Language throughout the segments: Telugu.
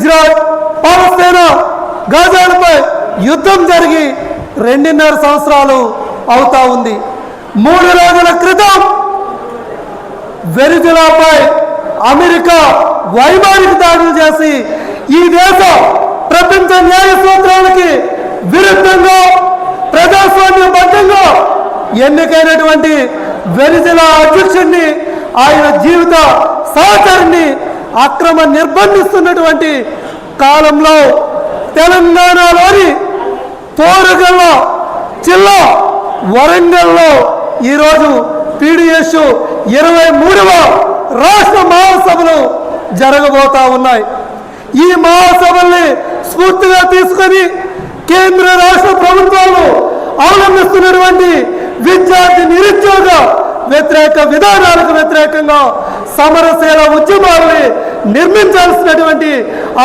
ఇజ్రాయెల్ పాలస్తీనా గాజాలపై యుద్ధం జరిగి 2.5 సంవత్సరాలు అవుతా ఉంది. 3 రోజుల క్రితం వెనిజులాపై అమెరికా వైమానిక దాడులు చేసి ఈ దేశం ప్రపంచ న్యాయ సూత్రాలకి విరుద్ధంగా ప్రజాస్వామ్యబద్ధంగా ఎన్నికైనటువంటి వెనిజులా అధ్యక్షుడిని ఆయన జీవిత సహచరుని అక్రమ నిర్బంధిస్తున్నటువంటి కాలంలో తెలంగాణలోని తోరగల్ల జిల్లా వరంగల్లో ఈరోజు PDS 23వ రాష్ట్ర మహాసభలు జరగబోతా ఉన్నాయి. ఈ మహాసభల్ని స్ఫూర్తిగా తీసుకొని కేంద్ర రాష్ట్ర ప్రభుత్వాలు అవలంబిస్తున్నటువంటి విద్యార్థి నిరుద్యోగ వ్యతిరేక విధానాలకు వ్యతిరేకంగా సమరశీల ఉద్యమాల్ని నిర్మించాల్సినటువంటి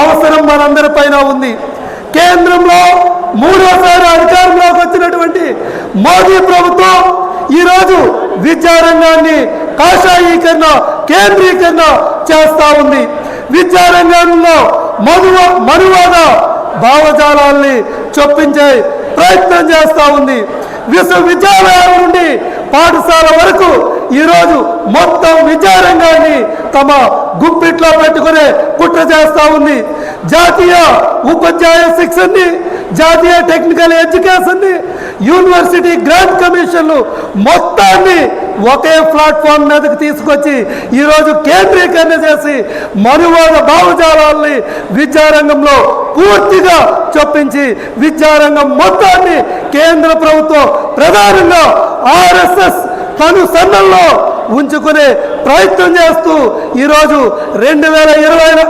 అవసరం మనందరిపైన ఉంది. కేంద్రంలో 3వసారి అధికారంలోకి వచ్చినటువంటి మోదీ ప్రభుత్వం ఈరోజు విద్యారంగాన్ని కాషాయీకరణ కేంద్రీకరణ చేస్తూ ఉంది. విద్యారంగంలో మనువాద భావజాలాల్ని చొప్పించే ప్రయత్నం చేస్తూ ఉంది. విశ్వవిద్యాలయాల నుండి పాఠశాల వరకు ఈరోజు మొత్తం విద్యారంగాన్ని తమ గుప్పిట్లో పెట్టుకునే కుట్ర చేస్తూ ఉంది. జాతీయ ఉపాధ్యాయ శిక్షణని, జాతీయ టెక్నికల్ ఎడ్యుకేషన్ని, యూనివర్సిటీ గ్రాంట్ కమిషన్లు మొత్తాన్ని ఒకే ప్లాట్ఫామ్ మీదకి తీసుకొచ్చి ఈరోజు కేంద్రీకరణ చేసి మనువాద భావజాలాల్ని విద్యారంగంలో పూర్తిగా చొప్పించి విద్యారంగం మొత్తాన్ని కేంద్ర ప్రభుత్వం ప్రధానంగా RSS కనుసన్నల్లో ఉంచుకునే ప్రయత్నం చేస్తూ ఈరోజు 2020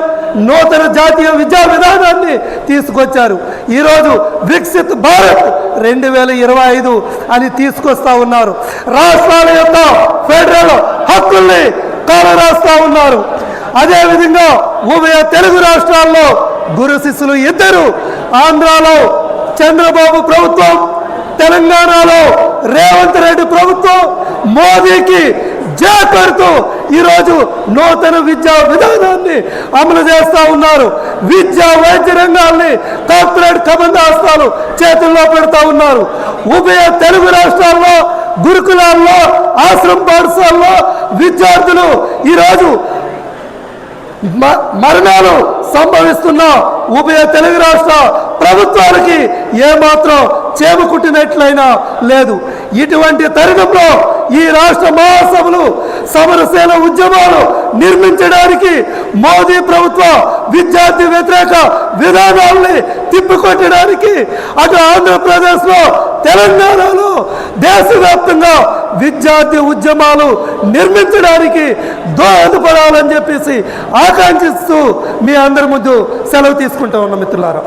నూతన జాతీయ విద్యా విధానాన్ని తీసుకొచ్చారు. ఈరోజు వికసిత్ భారత్ 2025 అని తీసుకొస్తా ఉన్నారు. రాష్ట్రాల యొక్క ఫెడరల్ హక్కుల్ని కాలరాస్తా ఉన్నారు. అదేవిధంగా ఉభయ తెలుగు రాష్ట్రాల్లో గురు శిష్యులు ఇద్దరు, ఆంధ్రాలో చంద్రబాబు ప్రభుత్వం, తెలంగాణలో రేవంత్ రెడ్డి ప్రభుత్వం మోదీకి జై పెడుతూ ఈరోజు నూతన విద్యా విధానాన్ని అమలు చేస్తూ ఉన్నారు. విద్యా వైద్య రంగాల్ని కార్పొరేట్ కబంధాస్తాలు చేతుల్లో పెడతా ఉన్నారు. ఉభయ తెలుగు రాష్ట్రాల్లో గురుకులాల్లో ఆశ్రమ పాఠశాలలో విద్యార్థులు ఈరోజు మరణాలు సంభవిస్తున్న ఉభయ తెలుగు రాష్ట్ర ప్రభుత్వానికి ఏమాత్రం చేమకుట్టినట్లయినా లేదు. ఇటువంటి తరుణంలో ఈ రాష్ట్ర మహాసభలు సమరశీల ఉద్యమాలు నిర్మించడానికి మోదీ ప్రభుత్వ విద్యార్థి వ్యతిరేక విధానాల్ని తిప్పికొట్టడానికి అటు ఆంధ్రప్రదేశ్లో తెలంగాణలో దేశవ్యాప్తంగా విద్యార్థి ఉద్యమాలు నిర్మించడానికి దోహదపడాలని చెప్పేసి ఆకాంక్షిస్తూ మీ అందరి ముందు సెలవు తీసుకుంటా ఉన్న మిత్రులారా.